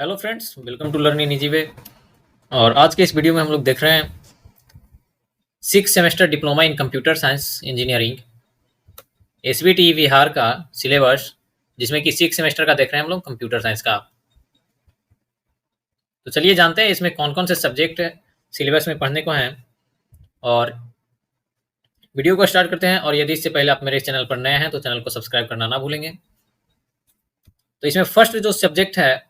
Hello friends, welcome to learn in easy way. और आज के इस वीडियो में हम लोग देख रहे हैं 6 semester diploma in computer science engineering SBT Bihar का सिलेबस, जिसमें कि 6 सेमेस्टर का देख रहे हैं हम लोग कंप्यूटर साइंस का। तो चलिए जानते हैं इसमें कौन कौन से सब्जेक्ट सिलेबस में पढ़ने को हैं और वीडियो को स्टार्ट करते हैं। और यदि इससे पहले आप मेरे चैनल पर नए हैं तो चैनल को सब्सक्राइब करना ना भूलेंगे। तो इसमें फर्स्ट जो सब्जेक्ट है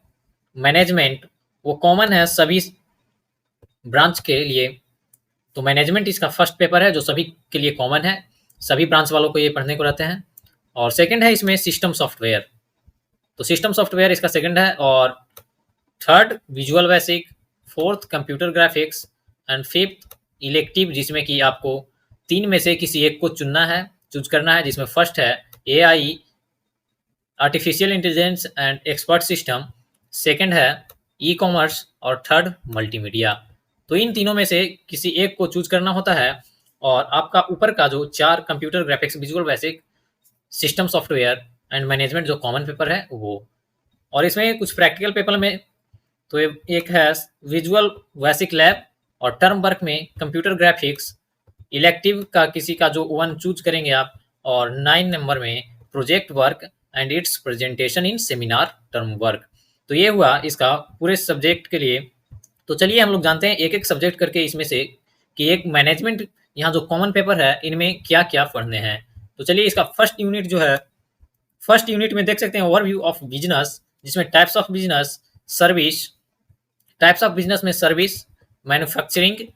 मैनेजमेंट, वो कॉमन है सभी ब्रांच के लिए। तो मैनेजमेंट इसका फर्स्ट पेपर है जो सभी के लिए कॉमन है, सभी ब्रांच वालों को ये पढ़ने को रहते हैं। और सेकंड है इसमें सिस्टम सॉफ्टवेयर, तो सिस्टम सॉफ्टवेयर इसका सेकंड है। और third visual basic, fourth computer graphics and fifth elective, जिसमें कि आपको तीन में से किसी एक को चुनना है, चूज करना है। जिसमें फर्स्ट है AI, artificial intelligence and expert system, second है ई कॉमर्स और थर्ड मल्टीमीडिया। तो इन तीनों में से किसी एक को चूज करना होता है। और आपका ऊपर का जो चार computer graphics, visual basic, system software and management जो कॉमन पेपर है वो। और इसमें कुछ प्रैक्टिकल पेपर में तो एक है विजुअल बेसिक लैब और टर्म वर्क में कंप्यूटर ग्राफिक्स, इलेक्टिव का किसी का जो वन चूज करेंगे आप। और 9 नंबर में project work and it's presentation in seminar term work. तो ये हुआ इसका पूरे सब्जेक्ट के लिए। तो चलिए हम लोग जानते हैं एक एक सब्जेक्ट करके इसमें से कि एक मैनेजमेंट यहाँ जो कॉमन पेपर है इनमें क्या क्या पढ़ने हैं। तो चलिए इसका फर्स्ट यूनिट जो है, फर्स्ट यूनिट में देख सकते हैं ओवरव्यू ऑफ बिजनेस, जिसमें types of business, service, types of business में सर्विस, मैन्युफैक्चरिंग,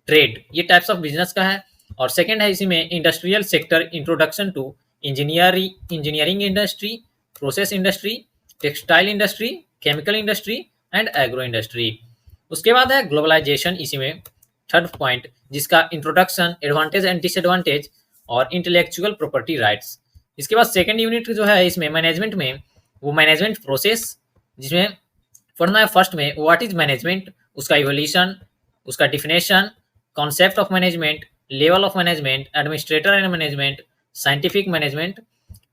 ट्रेड, ये टाइप्स ऑफ बिजनेस का है। और सेकंड है इसी में industrial sector, introduction to engineering industry, process industry, textile industry, chemical industry and agro industry. उसके बाद है ग्लोबलाइजेशन इसी में थर्ड पॉइंट, जिसका इंट्रोडक्शन, एडवांटेज एंड डिसएडवांटेज और इंटेलेक्चुअल प्रॉपर्टी राइट्स। इसके बाद सेकंड यूनिट जो है इसमें मैनेजमेंट में, वो मैनेजमेंट प्रोसेस, जिसमें पढ़ना है फर्स्ट में व्हाट इज मैनेजमेंट, उसका इवोल्यूशन, उसका definition, concept of management, level of management, administrator and management, scientific management.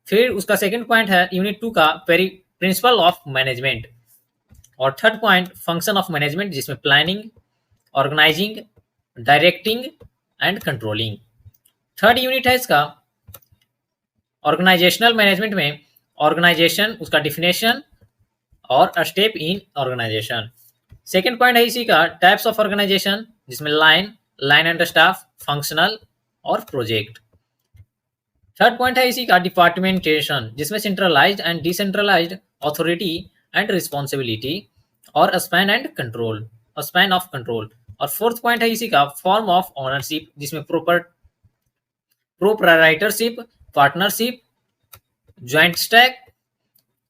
फिर उसका सेकंड पॉइंट है यूनिट 2 का प्रिंसिपल ऑफ मैनेजमेंट। और third point function of management, जिसमें planning, organising, directing and controlling. Third unit है इसका organisational management में organisation, उसका डिफिनेशन और step in organisation. Second point है इसी का टाइप्स ऑफ ऑर्गेनाइजेशन, जिसमें लाइन एंड स्टाफ, फंक्शनल और प्रोजेक्ट। थर्ड पॉइंट है इसी का डिपार्टमेंटेशन, जिसमें centralised and decentralised authority and responsibility और स्पैन ऑफ कंट्रोल। और फोर्थ पॉइंट है इसी का फॉर्म ऑफ ओनरशिप, जिसमें proprietorship, partnership, joint stock,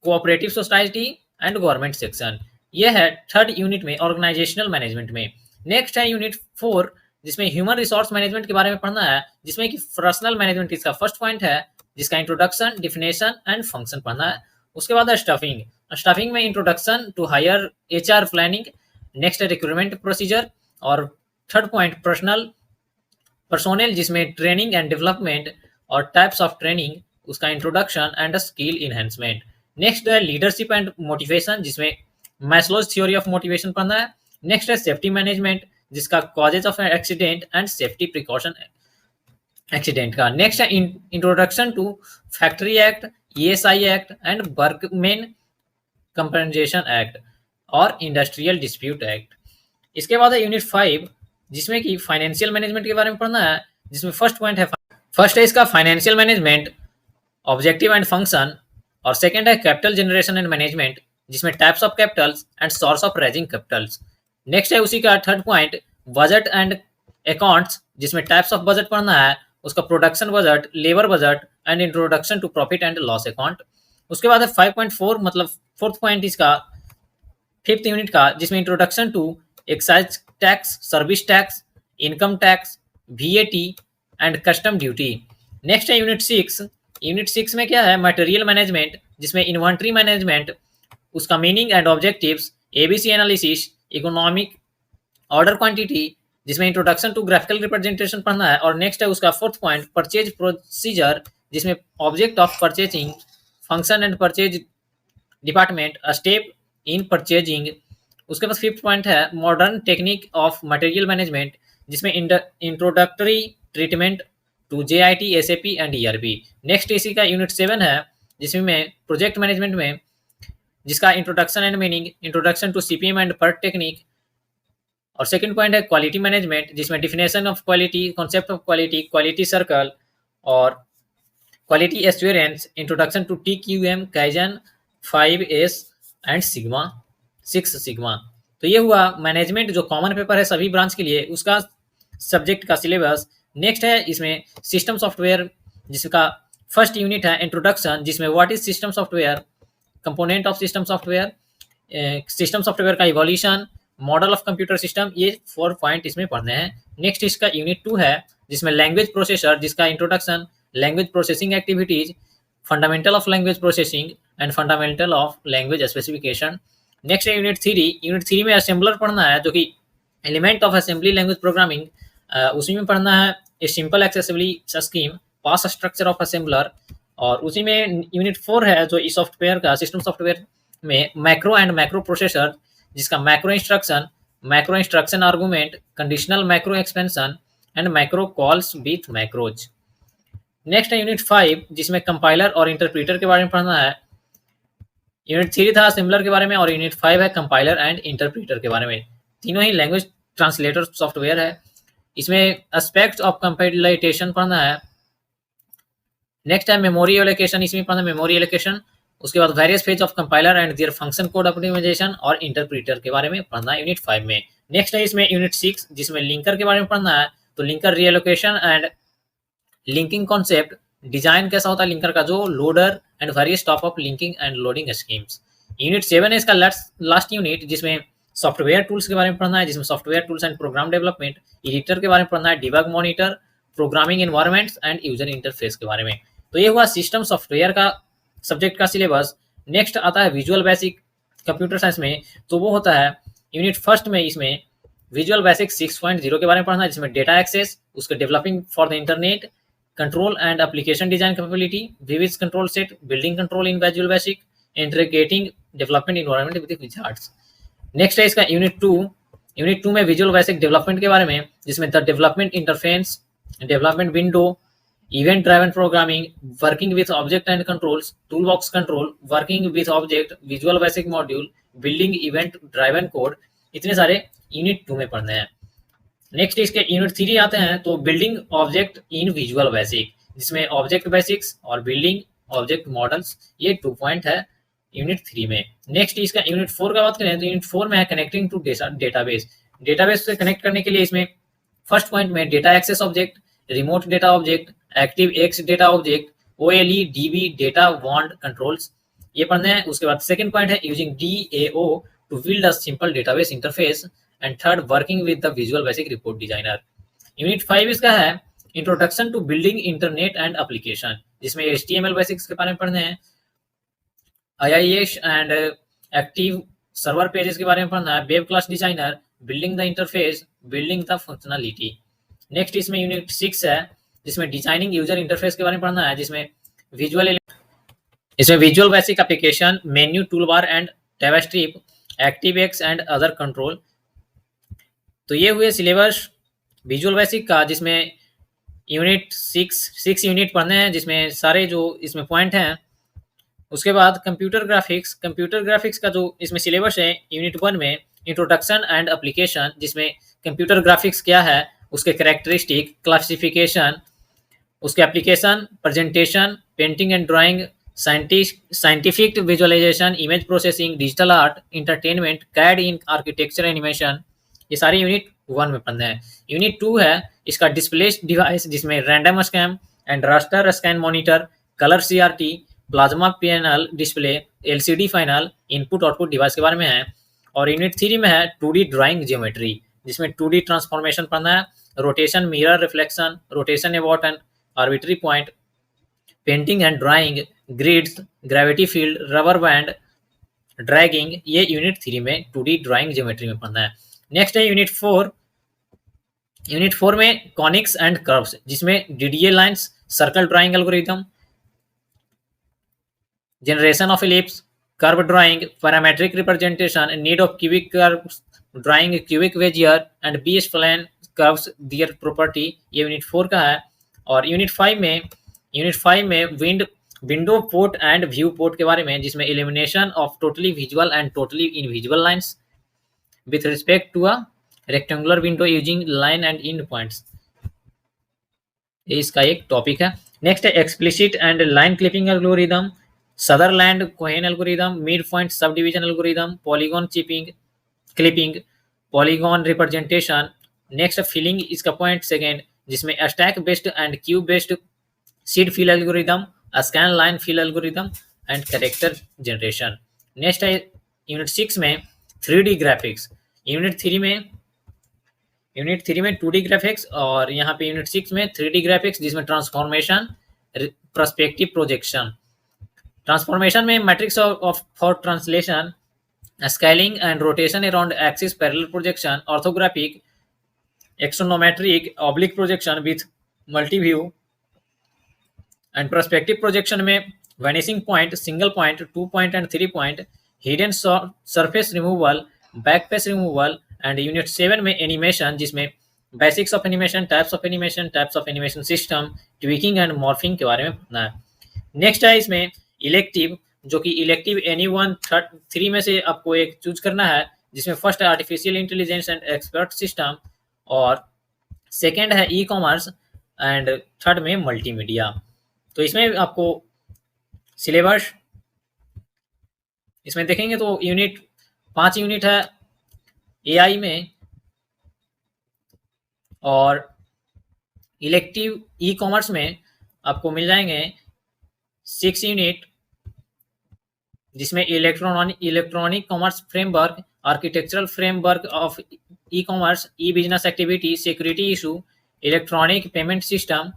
cooperative society and government section. यह है थर्ड यूनिट में ऑर्गेनाइजेशनल मैनेजमेंट में। नेक्स्ट है यूनिट 4, जिसमें ह्यूमन रिसोर्स मैनेजमेंट के बारे में पढ़ना है, जिसमें कि पर्सनल मैनेजमेंट इसका फर्स्ट पॉइंट है, जिसका इंट्रोडक्शन, डिफिनेशन एंड फंक्शन पढ़ना है। उसके बाद है स्टाफिंग में introduction to hire HR planning, next है रिक्रूटमेंट प्रोसीजर। और थर्ड पॉइंट पर्सोनेल, जिसमें ट्रेनिंग एंड डेवलपमेंट और टाइप्स ऑफ ट्रेनिंग, उसका introduction and skill enhancement. Next है लीडरशिप एंड मोटिवेशन, जिसमें मैस्लोज थ्योरी ऑफ मोटिवेशन पढ़ना है। नेक्स्ट है सेफ्टी मैनेजमेंट, जिसका causes of accident and safety precaution accident का। नेक्स्ट है introduction to factory act, ESI act and workmen compensation act और industrial dispute act. इसके बाद है यूनिट 5, जिसमें कि फाइनेंशियल मैनेजमेंट के बारे में पढ़ना है, जिसमें फर्स्ट है इसका financial management, objective and function. और सेकंड है कैपिटल जनरेशन एंड मैनेजमेंट, जिसमें types of capitals and source of raising capitals. Next है उसी का third point budget and accounts, जिसमें टाइप्स ऑफ बजट पढ़ना है, उसका production budget, labour budget and introduction to profit and loss account. उसके बाद है 5.4, मतलब फोर्थ पॉइंट इसका फिफ्थ यूनिट का, जिसमें introduction to excise tax, service tax, income tax, VAT and custom duty. Next है यूनिट 6 में क्या है मटेरियल मैनेजमेंट, जिसमें इन्वेंट्री मैनेजमेंट, उसका meaning and objectives, ABC analysis, economic, order quantity, जिसमें इंट्रोडक्शन टू ग्राफिकल रिप्रेजेंटेशन पढ़ना है। और नेक्स्ट है उसका फोर्थ पॉइंट परचेज प्रोसीजर, जिसमें object of purchasing, function and purchase department, step in purchasing उसके बाद 5th पॉइंट है modern technique of material management, जिसमें introductory treatment to JIT, SAP and ERP। Next इसी का यूनिट 7 है, जिसमें प्रोजेक्ट मैनेजमेंट में जिसका introduction and meaning, introduction to CPM and PERT technique. और सेकंड पॉइंट है क्वालिटी मैनेजमेंट, जिसमें definition of quality, concept of quality, quality circle और quality assurance, introduction to TQM, kaizen, 5S and sigma, 6 sigma. तो ये हुआ management जो common paper है सभी ब्रांच के लिए, उसका सब्जेक्ट का सिलेबस। नेक्स्ट है इसमें सिस्टम सॉफ्टवेयर, जिसका फर्स्ट यूनिट है इंट्रोडक्शन, जिसमें what is system software, component of system software, system software का evolution, model of computer system, ये 4 पॉइंट इसमें पढ़ने हैं। नेक्स्ट इसका यूनिट 2 है, जिसमें लैंग्वेज प्रोसेसर, जिसका introduction, language processing activities, fundamental of language processing and fundamental of language specification. Next है यूनिट 3। यूनिट 3 में असेंबलर पढ़ना है, जो कि element of assembly language programming, उसी में पढ़ना है a simple accessibly scheme, pass structure of assembler. और उसी में यूनिट 4 है जो इस सॉफ्टवेयर का, सिस्टम सॉफ्टवेयर में मैक्रो एंड मैक्रो प्रोसेसर, जिसका macro instruction argument, conditional macro expansion and macro calls with macros. Next है यूनिट 5, जिसमें कंपाइलर और इंटरप्रीटर के बारे में पढ़ना है। यूनिट 3 था असेंबलर के बारे में और यूनिट 5 है कंपाइलर एंड इंटरप्रीटर के बारे में। तीनों ही लैंग्वेज ट्रांसलेटर सॉफ्टवेयर है। इसमें एस्पेक्ट्स ऑफ कंपाइलेशन पढ़ना है। नेक्स्ट है मेमोरी एलोकेशन, इसमें पढ़ना मेमोरी एलोकेशन। उसके बाद various phase of compiler and their function code optimization और इंटरप्रीटर के बारे में पढ़ना है यूनिट 5 में। नेक्स्ट है इसमें यूनिट 6, जिसमें लिंकर के बारे में पढ़ना है। तो linker relocation and linking concept, design कैसा होता है लिंकर का, जो loader and various type of linking and loading schemes. Unit 7 है इसका लास्ट यूनिट, जिसमें सॉफ्टवेयर टूल्स के बारे में पढ़ना है, जिसमें software tools and program development, editor के बारे में पढ़ना है, debug monitor, programming environments and user interface के बारे में। तो ये हुआ सिस्टम सॉफ्टवेयर का सब्जेक्ट का सिलेबस। नेक्स्ट आता है विजुअल बेसिक कंप्यूटर साइंस में, तो वो होता है यूनिट 1 में, इसमें विजुअल बेसिक 6.0 के बारे में पढ़ना है, जिसमें डेटा एक्सेस, उसके developing for the internet, control and application design capability, vivid control set, building control in visual basic, integrating development environment with Wizards. Next है इसका यूनिट 2। यूनिट 2 में विजुअल बेसिक डेवलपमेंट के बारे में, जिसमें the development interface, development window, event driven programming, working with object and controls, tool box control, working with object, visual basic module, building event driven code, इतने सारे unit 2 में पढ़ने हैं। नेक्स्ट इसके यूनिट 3 आते हैं, तो building object in visual basic, जिसमें ऑब्जेक्ट बेसिक्स और बिल्डिंग ऑब्जेक्ट मॉडल्स, ये 2 पॉइंट है यूनिट 3 में। नेक्स्ट इसका यूनिट 4 का बात करें, तो यूनिट 4 में है कनेक्टिंग टू डेटाबेस। डेटाबेस से कनेक्ट करने के लिए इसमें फर्स्ट पॉइंट में data access object, remote data object, ActiveX data object, OLE, DB data bound controls, ये पढ़ने हैं। उसके बाद सेकंड पॉइंट है using DAO to build a simple database interface and third working with the Visual Basic report designer. Unit 5 इसका है introduction to building internet and application, जिसमें HTML basics के बारे में पढ़ने हैं, IIS and active server pages के बारे में पढ़ना है, web class designer, building the interface, building the functionality. Next इसमें यूनिट 6 है, जिसमें डिजाइनिंग यूजर इंटरफेस के बारे में पढ़ना है, जिसमें visual basic application, menu, tool bar and tab strip, active x and other control. तो ये हुए सिलेबस विजुअल बेसिक का, जिसमें यूनिट 6 यूनिट पढ़ने हैं, जिसमें सारे जो इसमें पॉइंट हैं। उसके बाद कंप्यूटर ग्राफिक्स का जो इसमें सिलेबस है यूनिट 1 में इंट्रोडक्शन एंड एप्लीकेशन, जिसमें कंप्यूटर ग्राफिक्स क्या है, उसके कैरेक्टरिस्टिक, क्लासिफिकेशन, उसके application, presentation, painting and drawing, scientific visualization, image processing, digital art, entertainment, CAD in architecture animation, ये सारे यूनिट 1 में पढ़ने हैं। यूनिट 2 है इसका डिस्प्ले डिवाइस, जिसमें random scan and raster scan monitor, colour CRT, plasma panel display, LCD final, input output device के बारे में है। और यूनिट 3 में है 2D ड्राइंग ज्योमेट्री, जिसमें 2D ट्रांसफॉर्मेशन पढ़ना है, rotation, mirror reflection, rotation about an arbitrary point, painting and drawing, grids, gravity field, rubber band, dragging, ये यूनिट 3 में 2D ड्राइंग ज्योमेट्री में पढ़ना है। नेक्स्ट है यूनिट 4 में कॉनिक्स एंड कर्व्स, जिसमें DDA lines, circle drawing algorithm, generation of ellipse, curve drawing, parametric representation, need of cubic curves, drawing cubic bezier and B spline curves their property, ये unit 4 का है। और unit 5 में window port and view port के बारे में, जिसमें elimination of totally visual and totally invisible lines with respect to a rectangular window using line and end points, ये इसका एक टॉपिक है। नेक्स्ट है explicit and line clipping algorithm, Sutherland Cohen algorithm, mid point sub division algorithm, polygon clipping, polygon representation. Next filling इसका point second, जिसमें stack based and queue based seed fill algorithm, scan line fill algorithm and character generation. Next है unit 6 में 3D graphics, unit 3 में 2D graphics और यहाँ पे unit 6 में 3D graphics, जिसमें ट्रांसफॉर्मेशन, पर्सपेक्टिव प्रोजेक्शन। ट्रांसफॉर्मेशन में matrix of for translation, scaling and rotation around axis, parallel projection, orthographic, axonometric, oblique projection with multi view and perspective projection में vanishing point, single point, 2 point and 3 point, hidden surface removal, back face removal. And unit 7 में animation, जिसमें basics of animation, types of animation system, tweaking and morphing के बारे में पढ़ना है। Next है इसमें इलेक्टिव, जो कि इलेक्टिव एनी वन 3 में से आपको एक चूज करना है, जिसमें फर्स्ट है artificial intelligence and expert system, और सेकेंड है ई कॉमर्स, एंड थर्ड में मल्टीमीडिया। तो इसमें आपको सिलेबस इसमें देखेंगे तो 5 यूनिट है एआई में, और इलेक्टिव ई कॉमर्स में आपको मिल जाएंगे 6 यूनिट, जिसमें electronic commerce framework, architectural framework of e commerce, e business activity, security issue, electronic payment system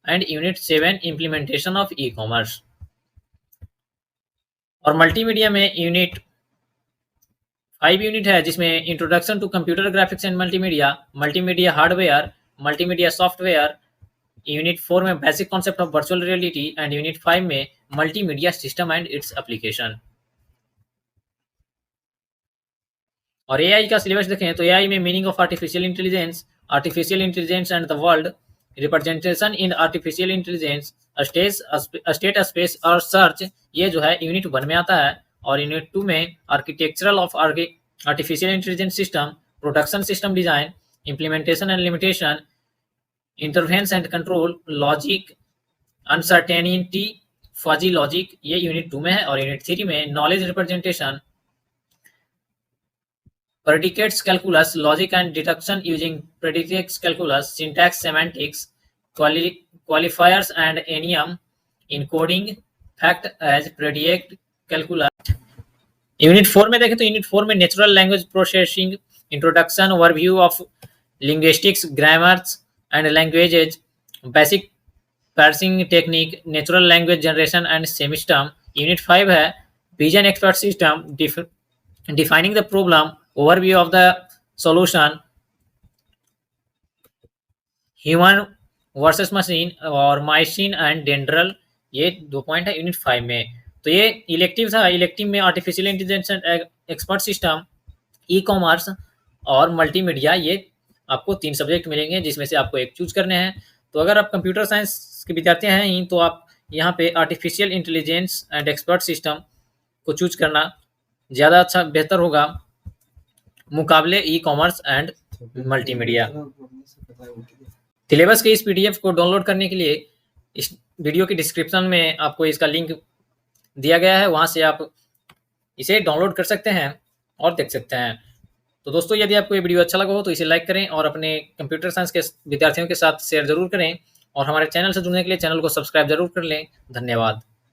and unit 7 implementation of e commerce. और मल्टीमीडिया में यूनिट 5 यूनिट है, जिसमें introduction to computer graphics and multimedia hardware, multimedia software, unit 4 में basic concept of virtual reality, and unit 5 में multimedia system and its application. और AI का syllabus देखें तो एआई में meaning of artificial intelligence and the world, representation in artificial intelligence, state space और search, ये जो है यूनिट 1 में आता है। और यूनिट 2 में architectural of artificial intelligence system, production system design, implementation and limitation, inference and control, logic, uncertainty, fuzzy logic, ये यूनिट 2 में है। और यूनिट 3 में knowledge representation, predicates calculus, logic and deduction using predicates calculus, syntax, semantics, qualifiers and enum, encoding fact as predicate calculus। Unit 4 में देखें तो unit 4 में natural language processing, introduction, overview of linguistics, grammars and languages, basic parsing technique, natural language generation and सेमिस्टम। Unit 5 है vision expert system, defining the problem, overview of the solution, human versus machine और machine and dendral, ये 2 point है unit 5 में। तो ये elective था। Elective में artificial intelligence and expert system, E commerce और मल्टीमीडिया, ये आपको 3 सब्जेक्ट मिलेंगे, जिसमें से आपको एक चूज करने हैं। तो अगर आप कंप्यूटर साइंस के विद्यार्थी हैं तो आप यहाँ पे artificial intelligence and expert system को चूज करना ज़्यादा अच्छा बेहतर होगा मुकाबले e commerce and multimedia. Syllabus के इस पीडीएफ को डाउनलोड करने के लिए इस वीडियो की डिस्क्रिप्शन में आपको इसका लिंक दिया गया है, वहां से आप इसे डाउनलोड कर सकते हैं और देख सकते हैं। तो दोस्तों, यदि आपको ये वीडियो अच्छा लगा हो तो इसे लाइक करें और अपने कंप्यूटर साइंस के विद्यार्थियों के साथ शेयर जरूर करें, और हमारे चैनल से जुड़ने के लिए चैनल को सब्सक्राइब जरूर कर लें। धन्यवाद।